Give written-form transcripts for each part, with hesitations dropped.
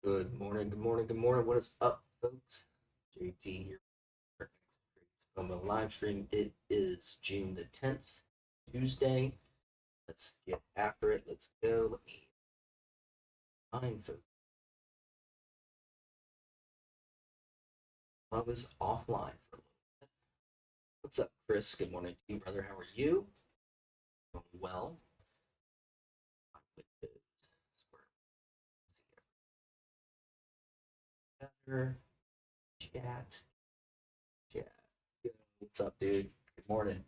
Good morning, good morning, good morning. What is up, folks? JT here from a live stream. It is June the 10th, Tuesday. Let's get after it. Let's go. Let me find folks. I was offline for a little bit. What's up, Chris? Good morning to you, brother. How are you? Doing well. Windows. Together. Chat. Chat. What's up, dude? Good morning.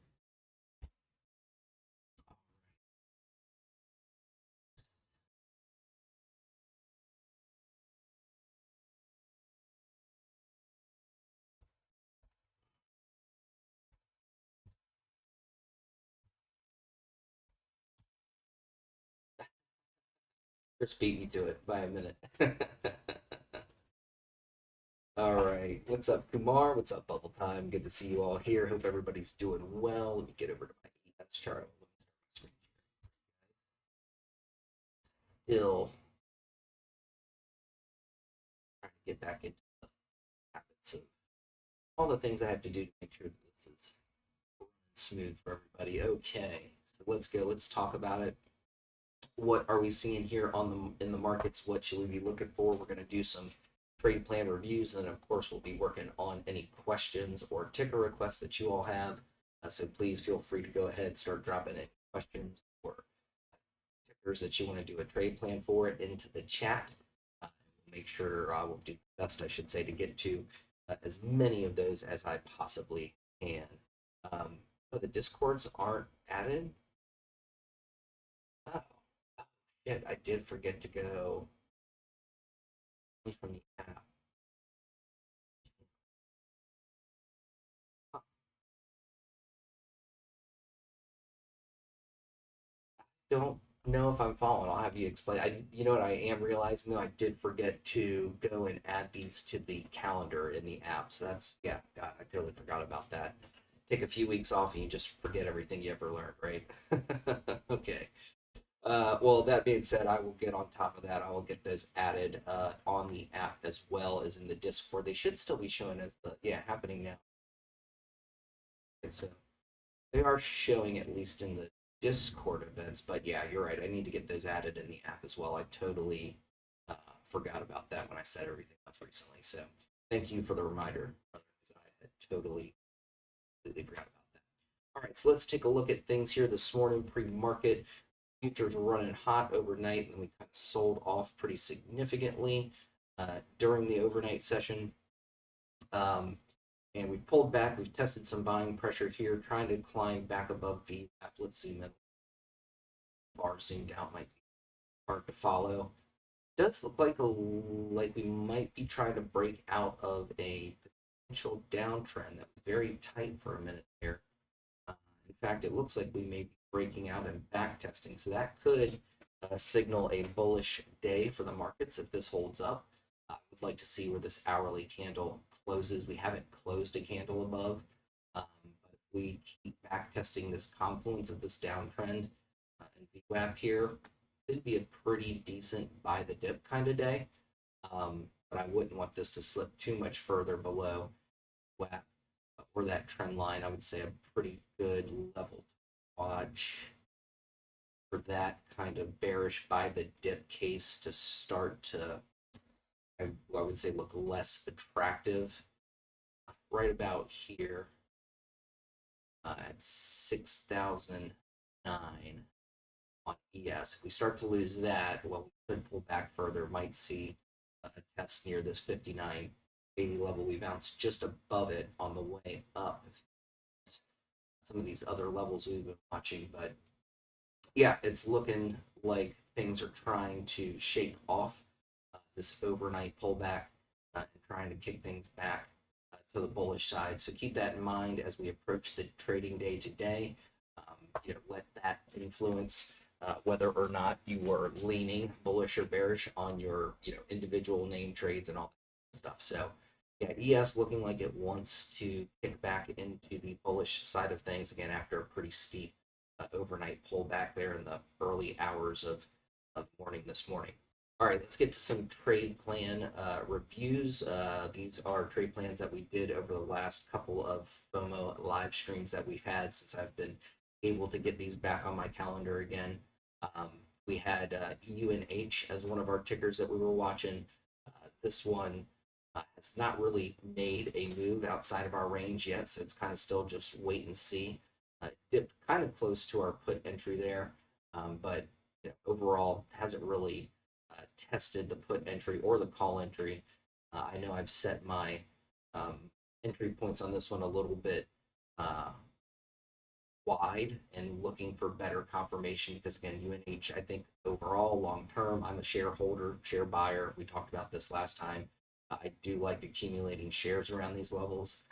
Chris beat me to it by a minute. All right. What's up, Kumar? What's up, Bubble Time? Good to see you all here. Hope everybody's doing well. Let me get over to my ES chart. Still trying to get back into the habits of all the things I have to do to make sure that this is smooth for everybody. Okay. So let's go. Let's talk about it. What are we seeing here on the in the markets? What should we be looking for? We're going to do some trade plan reviews, and of course, we'll be working on any questions or ticker requests that you all have. So please feel free to go ahead and start dropping in questions or tickers that you want to do a trade plan for it into the chat. Make sure I will do the best, I should say, to get to as many of those as I possibly can. The discords aren't added. Oh, oh shit! I did forget to go from the app. Don't know if I'm following. I'll have you explain. You know what I am realizing though? I did forget to go and add these to the calendar in the app. So that's, yeah, God, I totally forgot about that. Take a few weeks off and you just forget everything you ever learned, right? Okay. Well, that being said, I will get on top of that. I will get those added on the app as well as in the Discord. They should still be showing as happening now. So they are showing at least in the Discord events, but yeah, you're right. I need to get those added in the app as well. I totally forgot about that when I set everything up recently. So thank you for the reminder, because I had totally completely forgot about that. All right, so let's take a look at things here this morning. Pre-market futures were running hot overnight, and then we kind of sold off pretty significantly during the overnight session. And we've pulled back. We've tested some buying pressure here, trying to climb back above VWAP. Let's zoom in. Far zoomed out might be hard to follow. Does look like we might be trying to break out of a potential downtrend that was very tight for a minute there. In fact, it looks like we may be breaking out and back testing. So that could signal a bullish day for the markets if this holds up. I would like to see where this hourly candle closes. We haven't closed a candle above, but if we keep back testing this confluence of this downtrend and VWAP here, it'd be a pretty decent buy the dip kind of day. But I wouldn't want this to slip too much further below WAP or that trend line. I would say a pretty good level to watch for that kind of bearish buy the dip case to start to, I would say, look less attractive. Right about here at 6,009 on ES. If we start to lose that, well, we could pull back further, might see a test near this 59.80 level. We bounced just above it on the way up. Some of these other levels we've been watching, but yeah, it's looking like things are trying to shake off this overnight pullback and trying to kick things back to the bullish side. So keep that in mind as we approach the trading day today. Let that influence whether or not you were leaning bullish or bearish on your individual name trades and all that stuff. So yeah, ES looking like it wants to kick back into the bullish side of things again after a pretty steep overnight pullback there in the early hours of morning this morning. All right, let's get to some trade plan reviews. These are trade plans that we did over the last couple of FOMO live streams that we've had since I've been able to get these back on my calendar again. Um, we had UNH as one of our tickers that we were watching. This one has not really made a move outside of our range yet, so it's kind of still just wait and see. Dipped kind of close to our put entry there, but overall hasn't really tested the put entry or the call entry. I know I've set my entry points on this one a little bit uh, wide and looking for better confirmation because, again, UNH, I think overall, long term, I'm a shareholder, share buyer. We talked about this last time. I do like accumulating shares around these levels.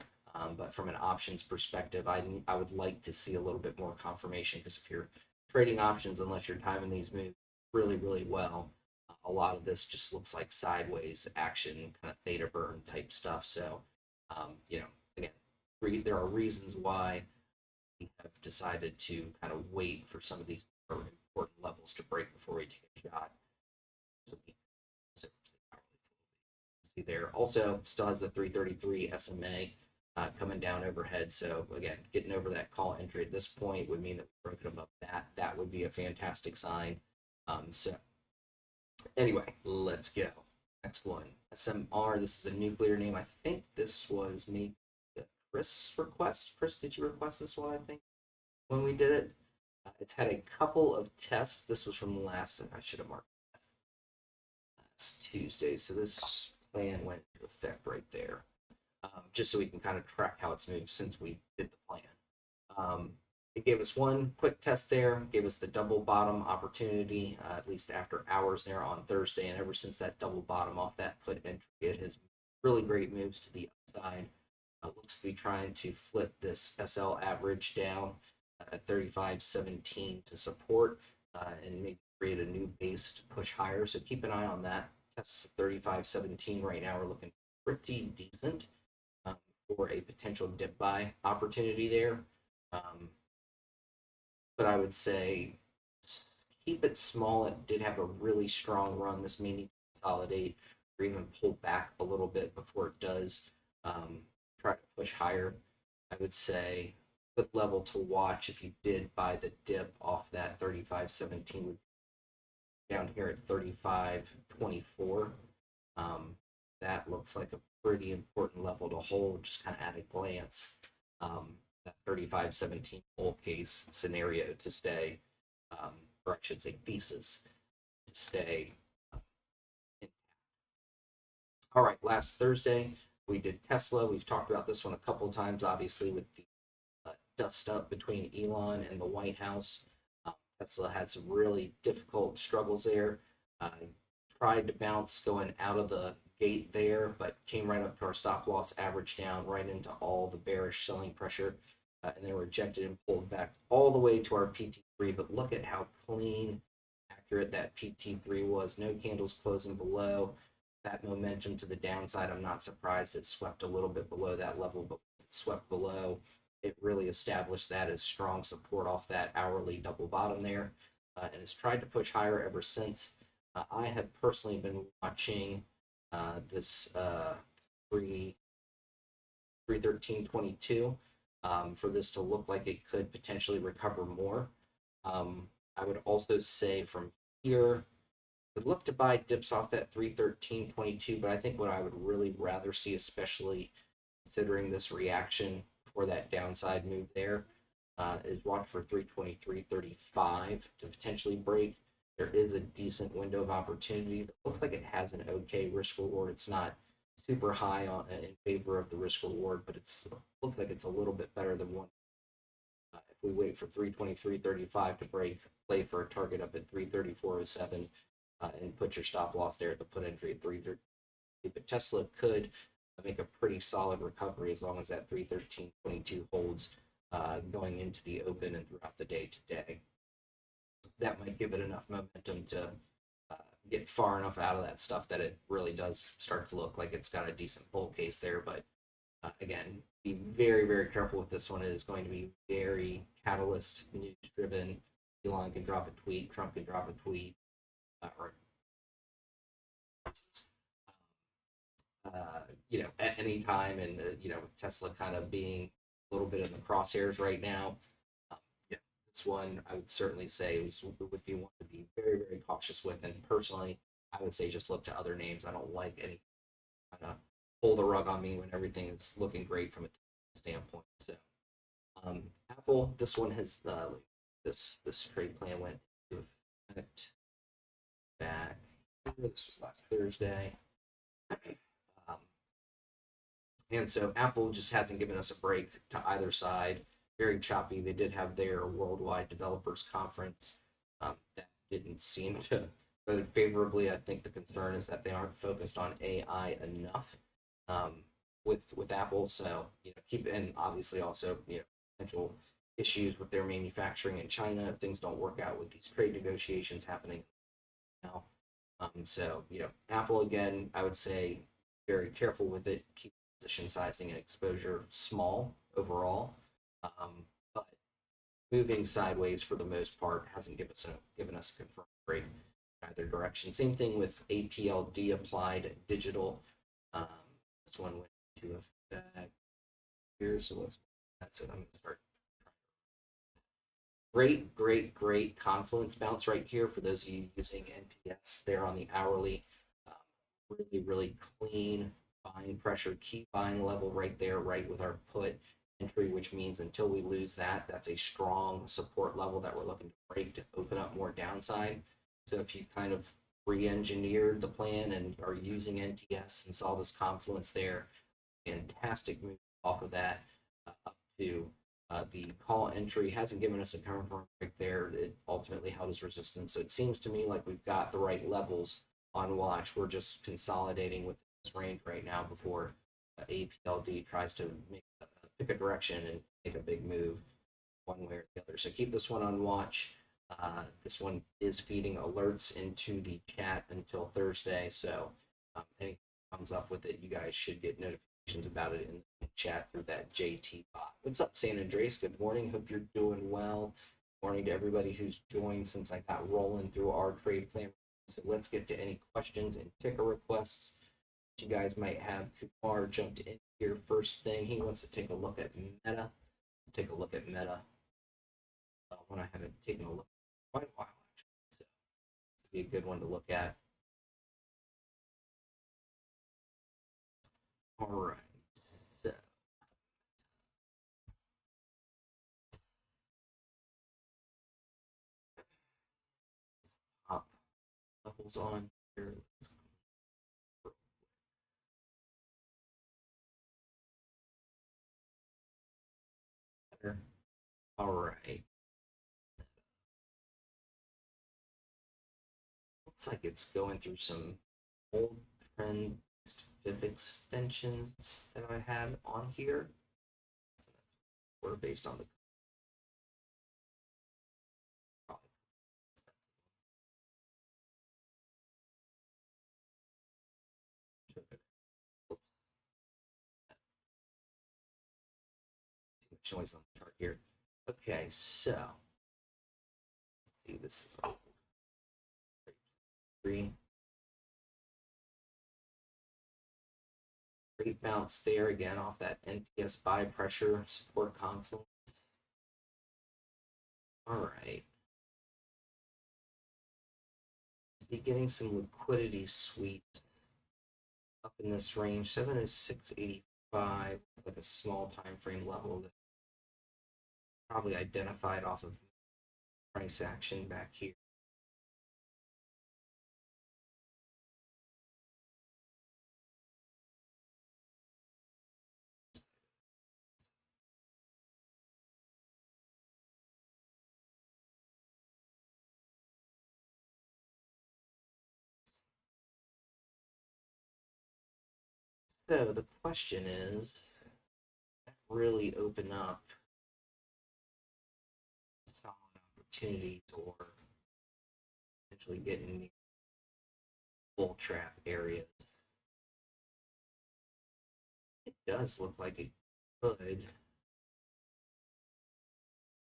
But from an options perspective, I would like to see a little bit more confirmation because if you're trading options, unless you're timing these moves really, really well, a lot of this just looks like sideways action, kind of theta burn type stuff. So, again, there are reasons why we have decided to kind of wait for some of these more important levels to break before we take a shot. So see there. Also, still has the 333 SMA coming down overhead. So again, getting over that call entry at this point would mean that we've broken above that. That would be a fantastic sign. So anyway, let's go. Next one, SMR. This is a nuclear name. I think this was maybe Chris request. Chris, did you request this one? I think when we did it. It's had a couple of tests. This was from last. I should have marked last Tuesday. So this plan went into effect right there, just so we can kind of track how it's moved since we did the plan. It gave us one quick test there, gave us the double bottom opportunity, at least after hours there on Thursday. And ever since that double bottom off that put entry, it has really great moves to the upside. Looks to be trying to flip this SL average down at 35.17 to support and maybe create a new base to push higher. So keep an eye on that. Tests of 35.17 right now are looking pretty decent for a potential dip buy opportunity there. But I would say keep it small. It did have a really strong run. This may need to consolidate or even pull back a little bit before it does try to push higher. I would say good level to watch if you did buy the dip off that 35.17 down here at 35.24. That looks like a pretty important level to hold just kind of at a glance. That 35.17 bull case scenario to stay, or I should say thesis to stay. All right, last Thursday we did Tesla. We've talked about this one a couple times, obviously, with the dust up between Elon and the White House. Tesla had some really difficult struggles there. Tried to bounce going out of the gate there, but came right up to our stop loss average down right into all the bearish selling pressure, and then rejected and pulled back all the way to our PT3. But look at how clean, accurate that PT3 was. No candles closing below. That momentum to the downside, I'm not surprised it swept a little bit below that level, but it swept below, it really established that as strong support off that hourly double bottom there, and has tried to push higher ever since. I have personally been watching this 313.22 for this to look like it could potentially recover more. I would also say from here, would look to buy dips off that 313.22, but I think what I would really rather see, especially considering this reaction for that downside move there, is watch for 323.35 to potentially break. There is a decent window of opportunity that looks like it has an okay risk reward. It's not super high in favor of the risk reward, but it looks like it's a little bit better than one. If we wait for 323.35 to break, play for a target up at 334.07 and put your stop loss there at the put entry at 330. But Tesla could make a pretty solid recovery as long as that 313.22 holds going into the open and throughout the day today. That might give it enough momentum to get far enough out of that stuff that it really does start to look like it's got a decent bull case there. But again, be very, very careful with this one. It is going to be very catalyst news driven. Elon can drop a tweet, Trump can drop a tweet, or at any time, and with Tesla kind of being a little bit in the crosshairs right now, um, yeah, this one I would certainly say would be one to be very, very cautious with. And personally, I would say just look to other names. I don't like any kind of pull the rug on me when everything is looking great from a standpoint. So Apple, this one has this trade plan went into effect back. This was last Thursday. Um, and so Apple just hasn't given us a break to either side. Very choppy. They did have their worldwide developers conference. That didn't seem to vote favorably. I think the concern is that they aren't focused on AI enough with Apple. So keep, and obviously also potential issues with their manufacturing in China if things don't work out with these trade negotiations happening now. So Apple again, I would say very careful with it. Keep position sizing and exposure small overall, but moving sideways for the most part hasn't given us a confirmed break in either direction. Same thing with APLD applied digital. Um, this one went into effect here, so that's it. I'm going to start. Great confluence bounce right here for those of you using NTS there on the hourly. Really clean buying pressure, key buying level right there, right with our put entry, which means until we lose that, that's a strong support level that we're looking to break to open up more downside. So if you kind of re-engineered the plan and are using NTS and saw this confluence there, fantastic move off of that up to the call entry. Hasn't given us a confirm break there. It ultimately held as resistance. So it seems to me like we've got the right levels on watch. We're just consolidating with this range right now before APLD tries to pick a direction and make a big move one way or the other. So keep this one on watch. This one is feeding alerts into the chat until Thursday. So anything comes up with it, you guys should get notifications about it in the chat through that JT bot. What's up, San Andreas? Good morning. Hope you're doing well. Good morning to everybody who's joined since I got rolling through our trade plan. So let's get to any questions and ticker requests you guys might have. Kumar jumped in here first thing. He wants to take a look at Meta. Let's take a look at Meta. One I haven't taken a look at quite a while, actually. So this would be a good one to look at. All right. So pop levels on here. Let's better. All right. Looks like it's going through some old trend fib extensions that I had on here. So we're based on the noise on the chart here. Okay, so let's see. This is three. Great bounce there again off that NTS buy pressure support confluence. All right. Be getting some liquidity sweeps up in this range. 706.85. It's like a small time frame level that probably identified off of price action back here. So the question is, really open up solid opportunities or potentially getting bull trap areas? It does look like it could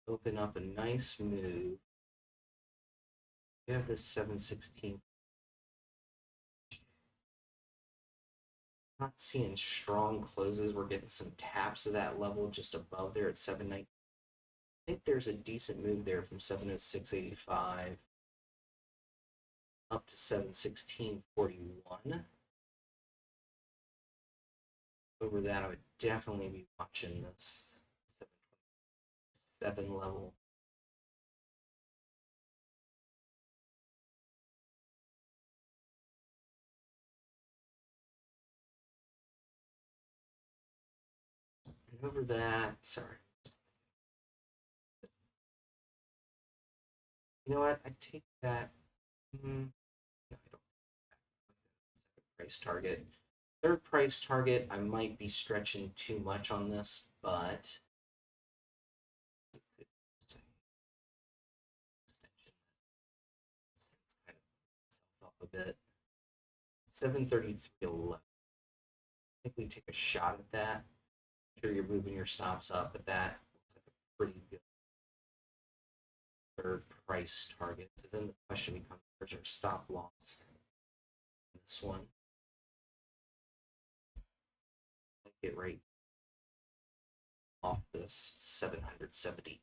open up a nice move. We have this 716. Not seeing strong closes. We're getting some taps of that level just above there at 719. I think there's a decent move there from 706.85 up to 716.41. Over that, I would definitely be watching this 727 level. And over that, sorry. You know what? I take that. No, I don't. Second price target. Third price target, I might be stretching too much on this, but kind of up a bit. 733.11. I think we take a shot at that. I'm sure you're moving your stops up, but that looks like a pretty good third price target. So then the question becomes, where's our stop loss? This one. Get right off this 770.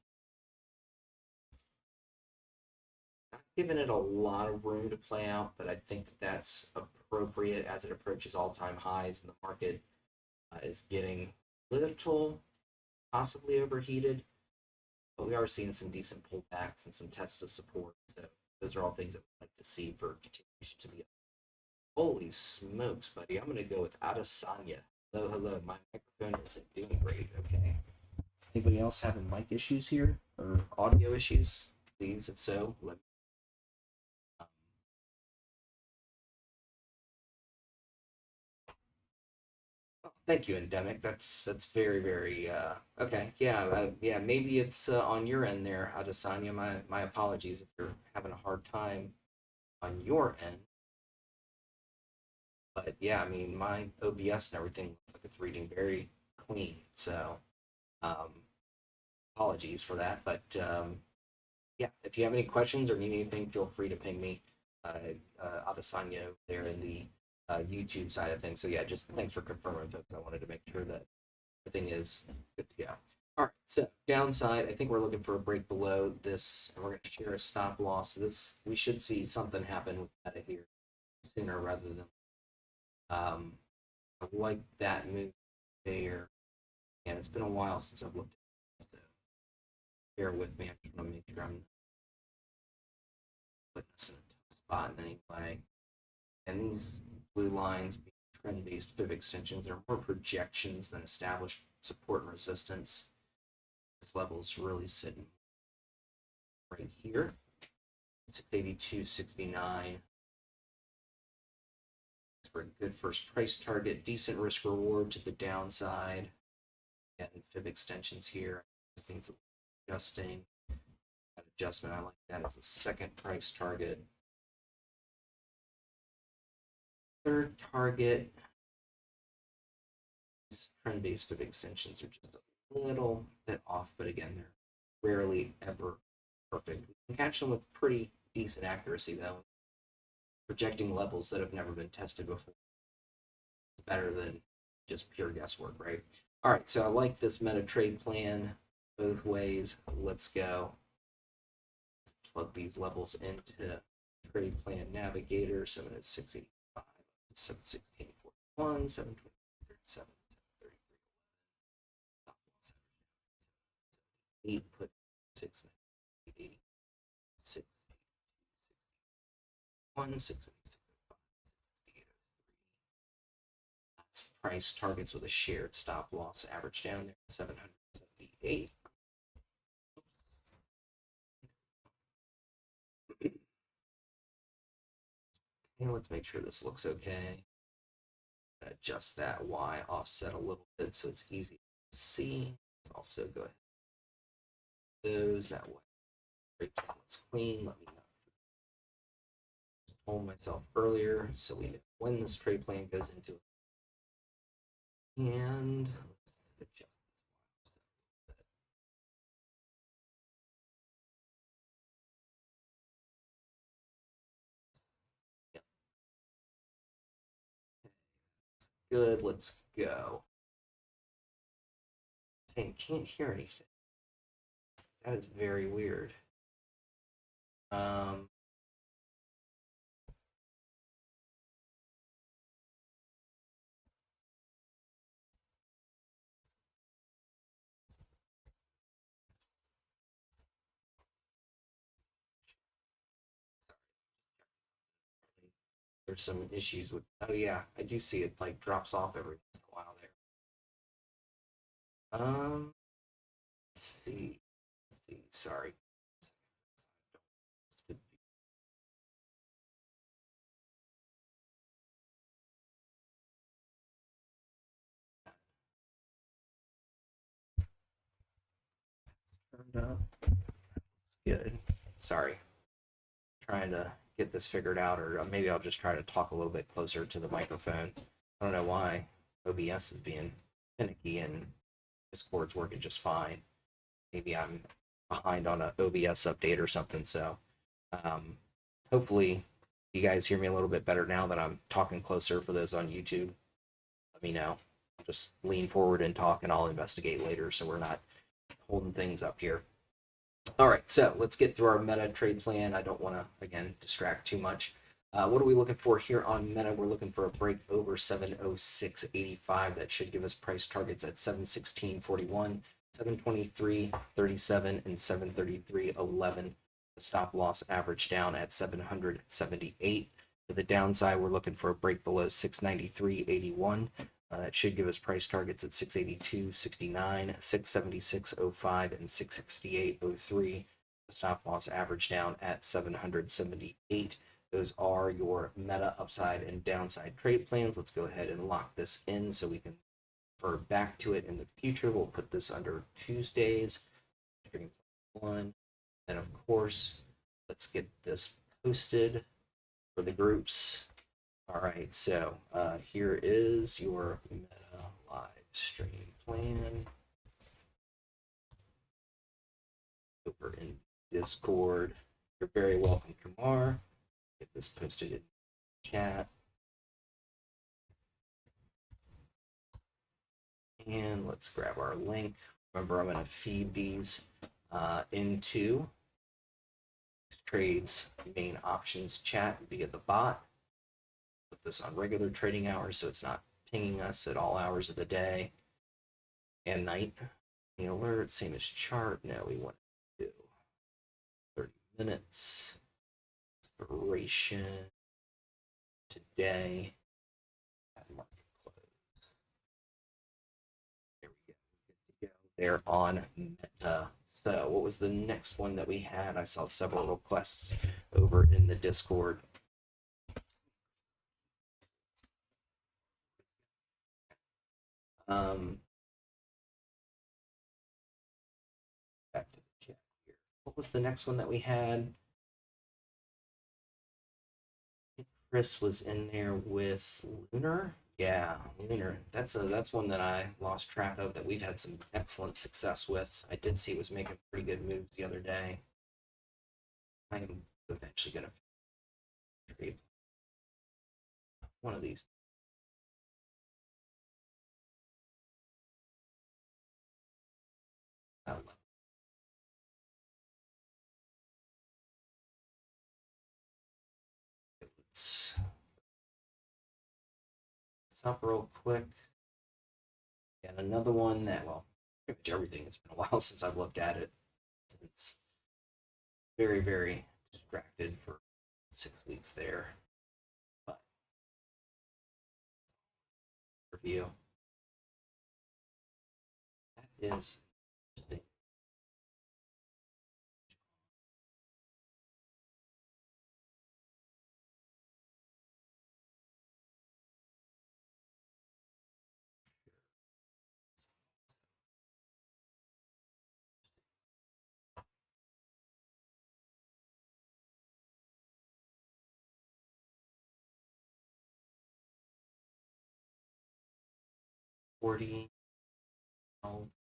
Not giving it a lot of room to play out, but I think that that's appropriate as it approaches all-time highs and the market is getting a little possibly overheated, but we are seeing some decent pullbacks and some tests of support. So those are all things that we'd like to see for continuation to be up. Holy smokes, buddy. I'm going to go with Adesanya. Hello, hello. My microphone isn't doing great. Okay. Anybody else having mic issues here or audio issues? Please, if so, let me. Oh, thank you, Endemic. That's very very okay. Yeah, yeah. Maybe it's on your end there, Adesanya. My apologies if you're having a hard time on your end. But yeah, I mean my OBS and everything looks like it's reading very clean. So um, apologies for that. But yeah, if you have any questions or need anything, feel free to ping me, Adesanya there in the YouTube side of things. So yeah, just thanks for confirming, folks. I wanted to make sure that everything is good to go. All right, so downside, I think we're looking for a break below this, and we're going to share a stop loss. So this, we should see something happen with that here sooner rather than. I like that move there, and it's been a while since I've looked at this. So bear with me. I'm just going to make sure I'm putting us in a tough spot in any way. And these blue lines being trend-based fib extensions are more projections than established support and resistance. This level is really sitting right here, 682.69. For a good first price target, decent risk reward to the downside. Getting fib extensions here. This needs adjusting. That adjustment, I like that as a second price target. Third target, these trend-based fib extensions are just a little bit off, but again, they're rarely ever perfect. We can catch them with pretty decent accuracy, though. Projecting levels that have never been tested before. It's better than just pure guesswork, right? All right, so I like this meta trade plan both ways. Let's go. Let's plug these levels into trade plan navigator. 706.85, 716.41, 720.37, 733, put 6.86, 6.86, price targets with a shared stop loss average down there 778. And let's make sure this looks okay. Adjust that Y offset a little bit so it's easy to see. Let's also go ahead those that way. Breakdown looks clean. Let me not told myself earlier so we know when this trade plan goes into it. And let's adjust this a little bit. Yep. Good, let's go. Saying can't hear anything. That is very weird. Um, there's some issues with. Oh yeah, I do see it like drops off every once in a while there. Let's see. Let's see. Sorry. Turned up. Good. Sorry. Trying to get this figured out, or maybe I'll just try to talk a little bit closer to the microphone. I don't know why OBS is being finicky and Discord's working just fine. Maybe I'm behind on a OBS update or something. So um, hopefully you guys hear me a little bit better now that I'm talking closer. For those on YouTube, let me know. I'll just lean forward and talk, and I'll investigate later so we're not holding things up here. All right, so let's get through our meta trade plan. I don't want to, again, distract too much. What are we looking for here on meta? We're looking for a break over 706.85. That should give us price targets at 716.41, 723.37, and 733.11. The stop loss average down at 778. To the downside, we're looking for a break below 693.81. That should give us price targets at 682.69, 676.05, and 668.03. The stop loss average down at 778. Those are your meta upside and downside trade plans. Let's go ahead and lock this in so we can refer back to it in the future. We'll put this under Tuesdays, stream one. And of course, let's get this posted for the groups. All right, so here is your meta live stream plan over in Discord. You're very welcome, Kamar. Get this posted in chat. And let's grab our link. Remember, I'm going to feed these into Xtrades main options chat via the bot. Put this on regular trading hours so it's not pinging us at all hours of the day and night. The alert, same as chart. No, we want to do 30 minutes. Expiration today at market close. There we go. Good to go. They're on Meta. So, what was the next one that we had? I saw several requests over in the Discord. Back to the chat here. What was the next one that we had? Chris was in there with Lunar. Yeah, Lunar. That's one that I lost track of that we've had some excellent success with. I did see it was making pretty good moves the other day. I am eventually gonna trade one of these. Let's up real quick. And another one that, well, pretty much everything. It's been a while since I've looked at it. It's very, very distracted for 6 weeks there. But review. That is interesting.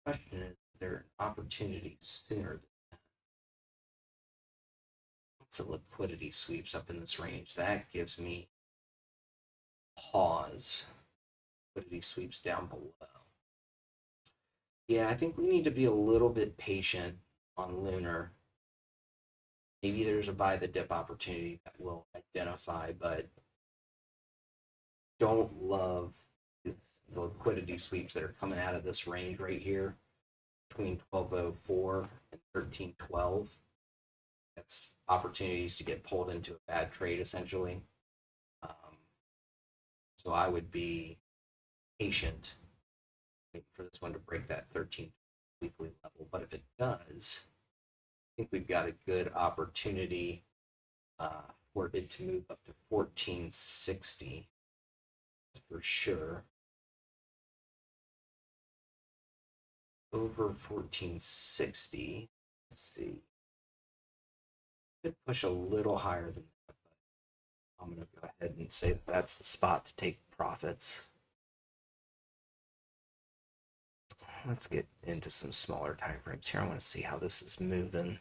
The question is there an opportunity sooner than that? Lots of liquidity sweeps up in this range. That gives me pause. liquidity sweeps down below. Yeah, I think we need to be a little bit patient on Lunar. Maybe there's a buy the dip opportunity that we'll identify, but don't love the liquidity sweeps that are coming out of this range right here between 1204 and 1312. That's opportunities to get pulled into a bad trade essentially. So I would be patient, waiting for this one to break that 13 weekly level. But if it does, I think we've got a good opportunity for it to move up to 1460 for sure. Over 1460. Let's see. Could push a little higher than that, but I'm going to go ahead and say that that's the spot to take profits. Let's get into some smaller time frames here. I want to see how this is moving.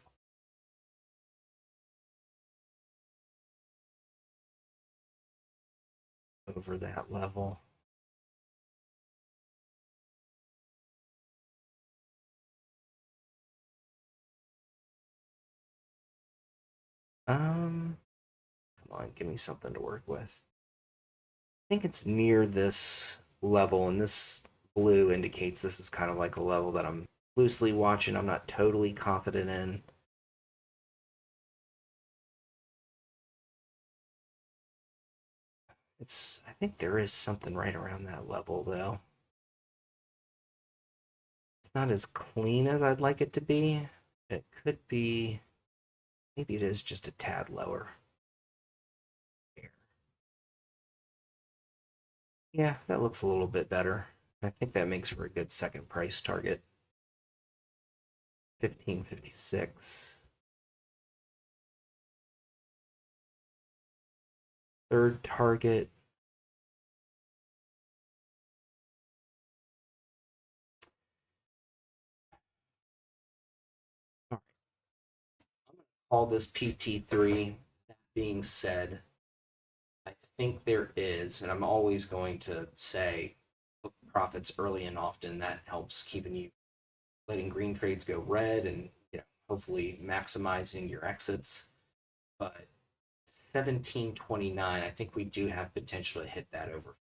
Over that level. Come on, give me something to work with. I think it's near this level, and this blue indicates this is kind of like a level that I'm loosely watching. I'm not totally confident in. I think there is something right around that level, though. It's not as clean as I'd like it to be. It could be, maybe it is just a tad lower. There. Yeah, that looks a little bit better. I think that makes for a good second price target. 1556. Third target. All right. I'm going to call this PT3. That being said, I think there is, and I'm always going to say book profits early and often. That helps keeping you letting green trades go red and hopefully maximizing your exits. But 1729, I think we do have potential to hit that over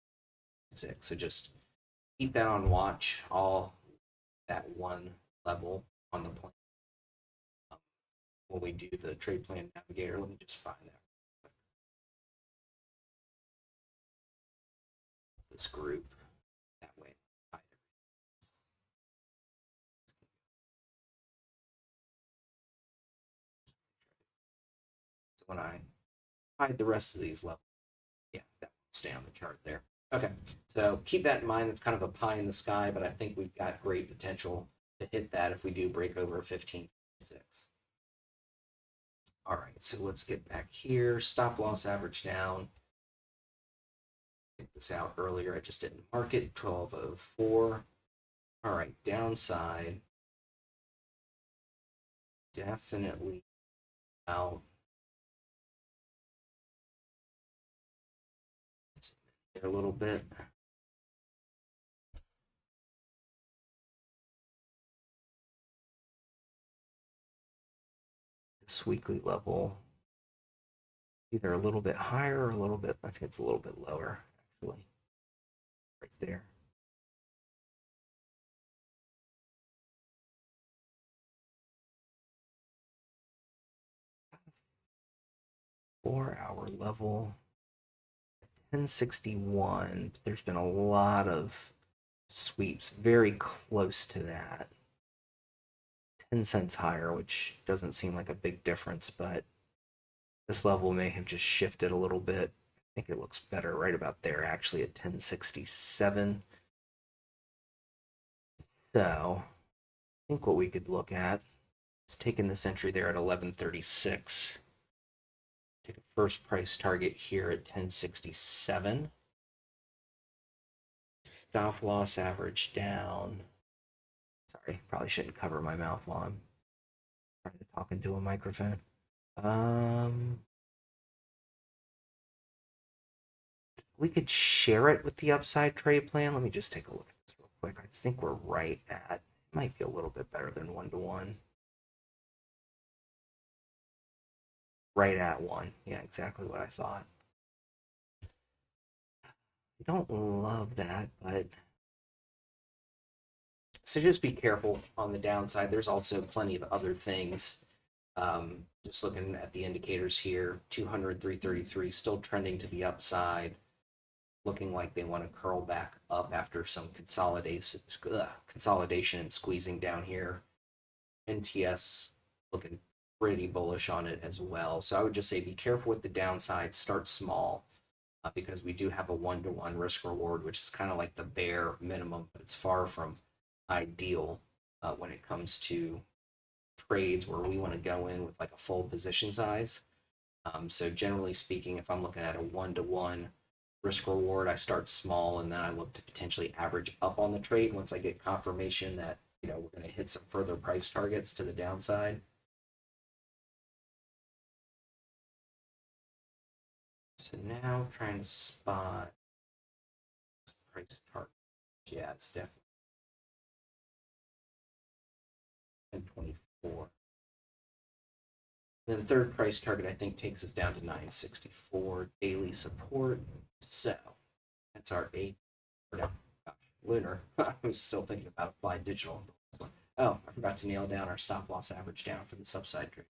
6. So just keep that on watch. All that one level on the plan. When we do the trade plan navigator, let me just find that. This group that way. So when I hide the rest of these levels, yeah, that will stay on the chart there. Okay, so keep that in mind. It's kind of a pie in the sky, but I think we've got great potential to hit that if we do break over 1556. All right, so let's get back here. Stop loss average down. Get this out earlier. I just didn't mark it. 1204. All right, downside. Definitely out. A little bit. This weekly level, either a little bit higher or a little bit, I think it's a little bit lower, actually. Right there. Four-hour level. 1061. There's been a lot of sweeps very close to that. 10 cents higher, which doesn't seem like a big difference, but this level may have just shifted a little bit. I think it looks better right about there, actually, at 1067. So I think what we could look at is taking this entry there at 1136. Take a first price target here at 1067. Stop loss average down. Sorry, probably shouldn't cover my mouth while I'm trying to talk into a microphone. We could share it with the upside trade plan. Let me just take a look at this real quick. I think we're right at, might be a little bit better than 1-to-1. Right at 1. Yeah, exactly what I thought. I don't love that, but so just be careful on the downside. There's also plenty of other things. Just looking at the indicators here, 200, 333 still trending to the upside, looking like they want to curl back up after some consolidation and squeezing down here. NTS looking pretty bullish on it as well. So I would just say be careful with the downside, start small. Because we do have a 1-to-1 risk reward, which is kind of like the bare minimum, but it's far from ideal when it comes to trades where we want to go in with like a full position size. So generally speaking, if I'm looking at a 1-to-1 risk reward, I start small and then I look to potentially average up on the trade once I get confirmation that we're going to hit some further price targets to the downside. So now trying to spot price target. Yeah, it's definitely 1024. Then third price target, I think, takes us down to 964 daily support. So that's our 8. No, gosh, lunar. I was still thinking about applied digital. Oh, I forgot to nail down our stop loss average down for this upside trade.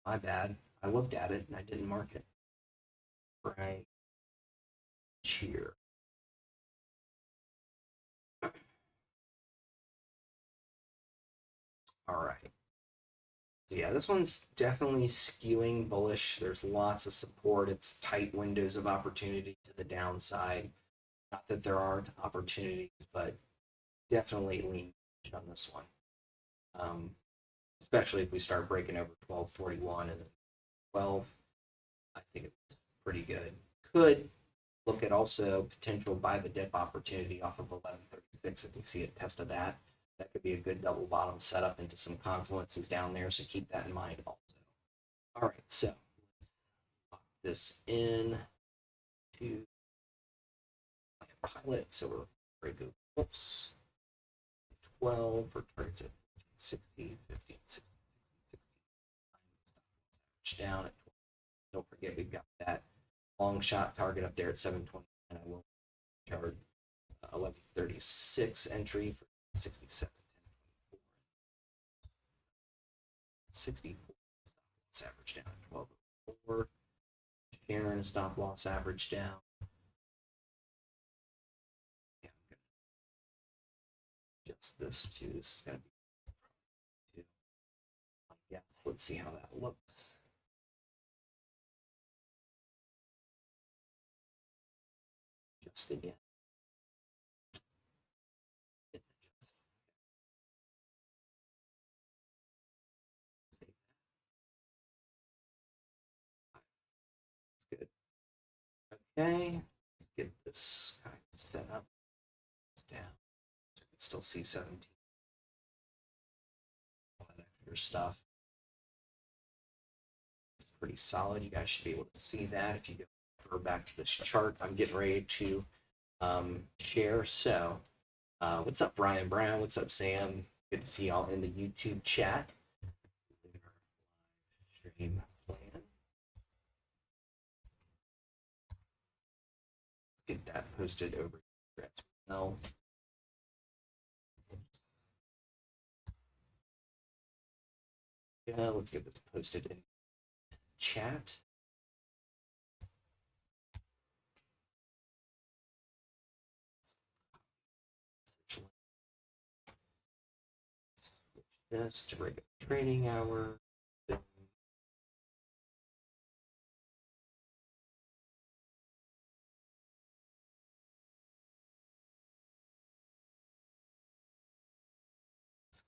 My bad. I looked at it and I didn't mark it. Right. Cheer. All right. So yeah, this one's definitely skewing bullish. There's lots of support. It's tight windows of opportunity to the downside. Not that there aren't opportunities, but definitely lean on this one. Um, Especially if we start breaking over 1241 and then 12. I think it's pretty good. Could look at also potential buy the dip opportunity off of 1136 if we see a test of that. That could be a good double bottom setup into some confluences down there, so keep that in mind also. All right, so let's lock this in to pilot. So we're very good. Whoops. 12 for targets at 60, 15, 60, 60. Down at 12. Don't forget we've got that long shot target up there at 720. And I will charge 1136 entry for 67. 64 stop loss average down at 1204. Sharon stop loss average down. Yeah, I'm gonna adjust this to this is gonna be two. Yes, let's see how that looks. Just again. Good. Okay, let's get this kind of set up. It's down. So you can still see 17. All that extra stuff. It's pretty solid. You guys should be able to see that if you go back to this chart. I'm getting ready to share. So, what's up, Brian Brown? What's up, Sam? Good to see y'all in the YouTube chat. Stream plan. Get that posted over here as well. Yeah, let's get this posted in chat. Switch this to regular trading hour.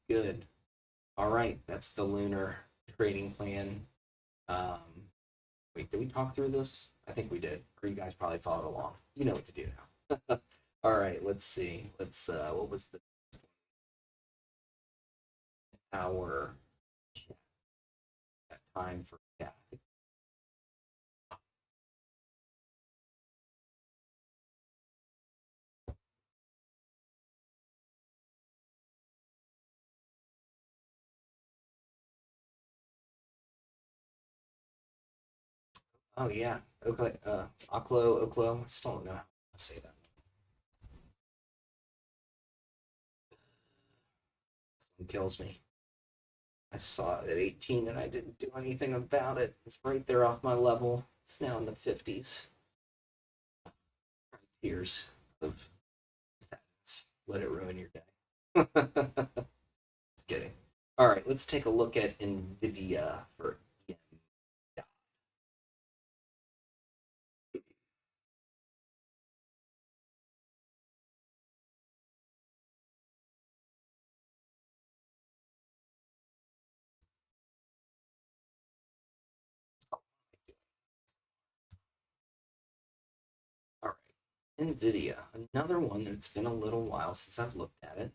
Good. All right, that's the lunar trading plan. Wait, did we talk through this? I think we did. Or you guys probably followed along. You know what to do now. All right, let's see. Let's what was the hour time for yeah. Oh yeah, okay. Oklo. I still don't know how to say that. This one kills me. I saw it at 18 and I didn't do anything about it. It's right there off my level. It's now in the 50s. Years of sadness. Let it ruin your day. Just kidding. All right, let's take a look at NVIDIA for EM. All right, NVIDIA, another one that's been a little while since I've looked at it.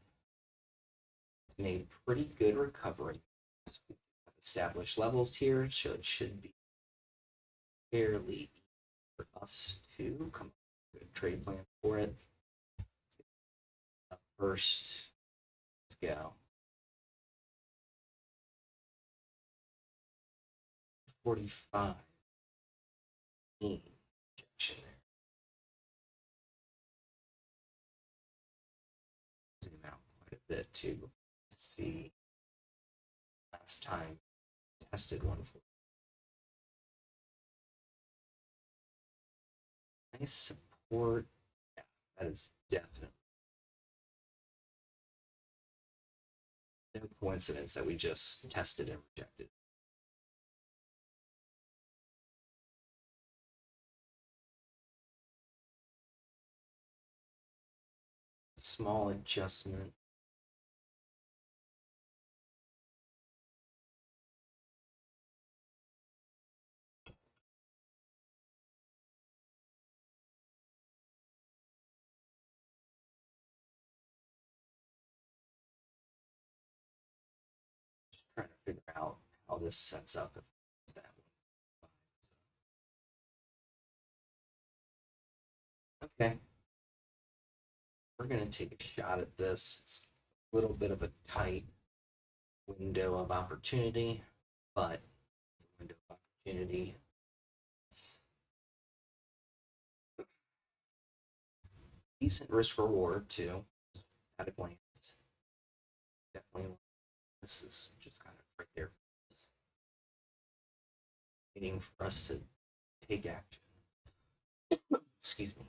It's made pretty good recovery. Established levels here, so it should be fairly easy for us to come up with a trade plan for it. Up first, let's go. 45 injection there. Zoom out quite a bit too. See, last time tested one for nice support. Yeah, that is definitely no coincidence that we just tested and rejected. Small adjustment. Just trying to figure out how this sets up if that one. Okay, we're gonna take a shot at this. It's a little bit of a tight window of opportunity, but it's a window of opportunity. It's decent risk reward too, at a glance. Definitely, this is just kind of right there, waiting for us to take action. Excuse me.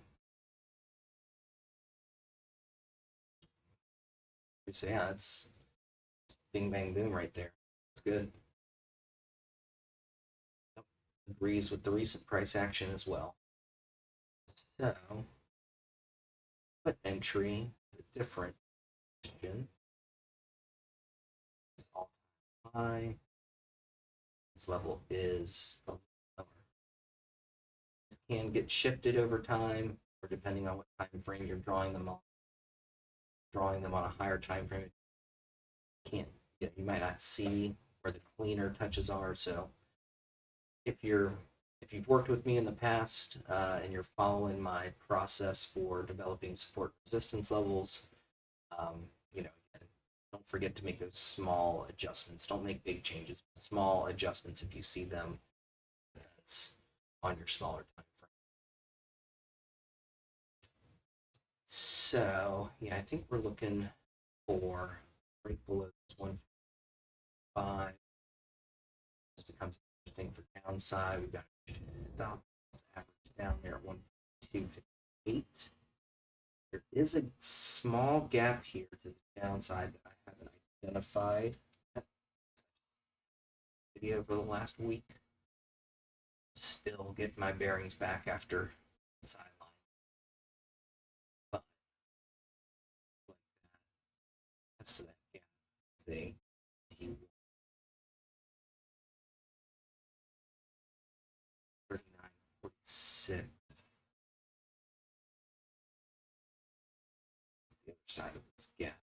So yeah, it's bing bang boom right there. It's good. Yep. Agrees with the recent price action as well. So, put entry is a different question. It's all high. This level is a little lower. This can get shifted over time, or depending on what time frame you're drawing them on. Drawing them on a higher time frame, can't you might not see where the cleaner touches are. So if you're if you've worked with me in the past and you're following my process for developing support resistance levels, um, you know, don't forget to make those small adjustments. Don't make big changes. Small adjustments if you see them on your smaller time frame. So yeah, I think we're looking for right below this 1.5. This becomes interesting for downside. We've got stop average down there at 1.258. There is a small gap here to the downside that I haven't identified video over the last week. Still get my bearings back after the sideline. But like that's to that gap. It's a T 39.46. The other side of this gap.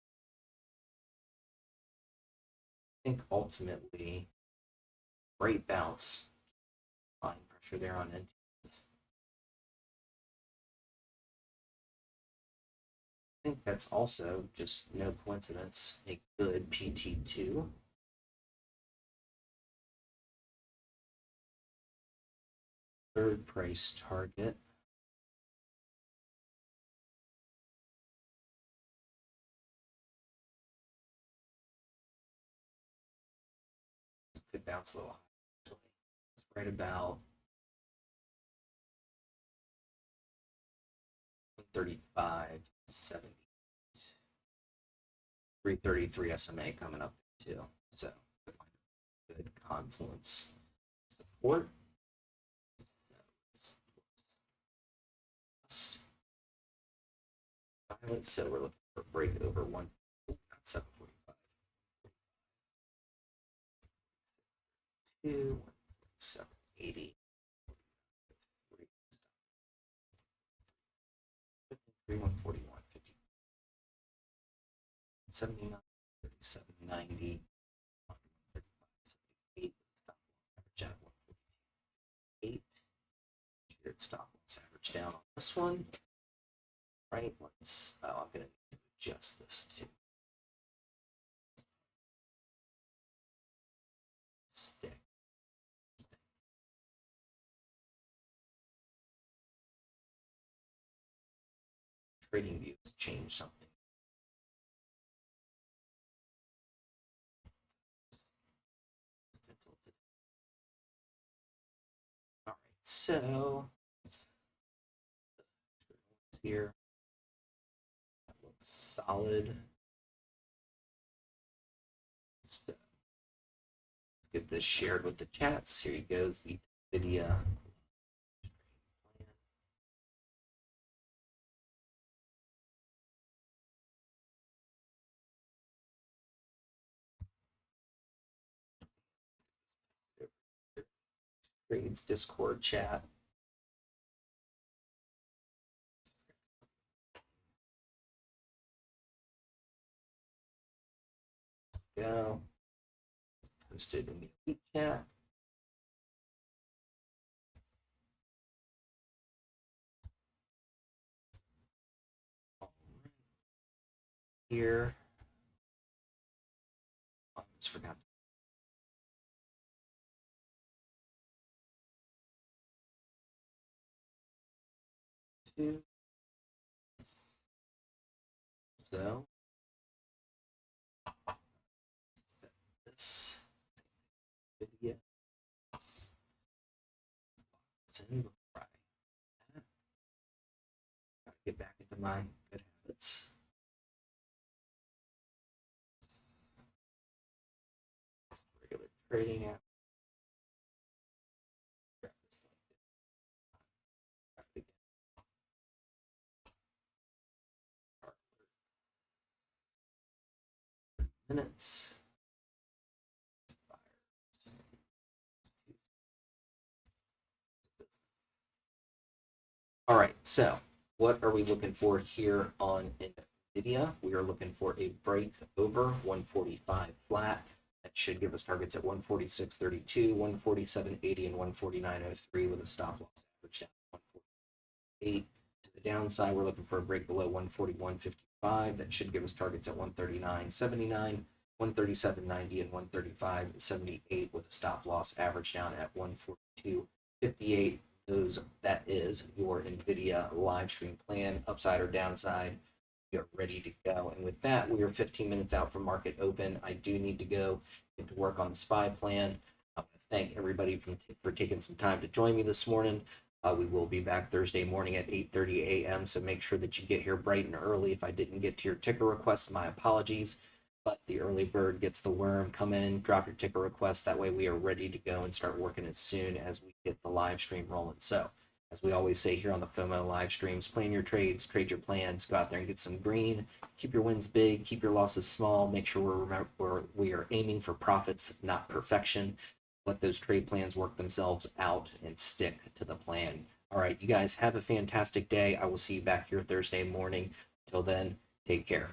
I think ultimately great bounce. Buying pressure there on NTS. I think that's also just no coincidence a good PT2. third price target. This could bounce a little high, actually. It's right about 135.70. 333 SMA coming up there too. So good confluence support. So we're looking for a break over 745. 780. 141, 50. 79, 3790. 135, 78. Stop loss average at 148. Shared stop loss average down on this one. Right, let's, I'm going to adjust this too. Stick. Trading views change something. All right, so here that looks solid. So let's get this shared with the chats. Here goes the NVIDIA. Xtrades Discord chat. Go. Posted in the elite chat. Here. I almost forgot. To. So this video in before I gotta get back into my good habits. Just regular trading app. Grab this link. Minutes. All right, so what are we looking for here on NVIDIA? We are looking for a break over 145 flat. That should give us targets at 146.32, 147.80, and 149.03 with a stop loss average down to 148. To the downside, we're looking for a break below 141.55. That should give us targets at 139.79, 137.90, and 135.78 with a stop loss average down at 142.58. That is your NVIDIA live stream plan, upside or downside. We are ready to go. And with that, we are 15 minutes out from market open. I do need to go get to work on the SPY plan. I want to thank everybody for taking some time to join me this morning. We will be back Thursday morning at 8:30 a.m. So make sure that you get here bright and early. If I didn't get to your ticker request, my apologies. But the early bird gets the worm. Come in, drop your ticker request. That way we are ready to go and start working as soon as we get the live stream rolling. So, as we always say here on the FOMO live streams, plan your trades, trade your plans, go out there and get some green. Keep your wins big, keep your losses small. Make sure we are aiming for profits, not perfection. Let those trade plans work themselves out and stick to the plan. All right, you guys have a fantastic day. I will see you back here Thursday morning. Till then, take care.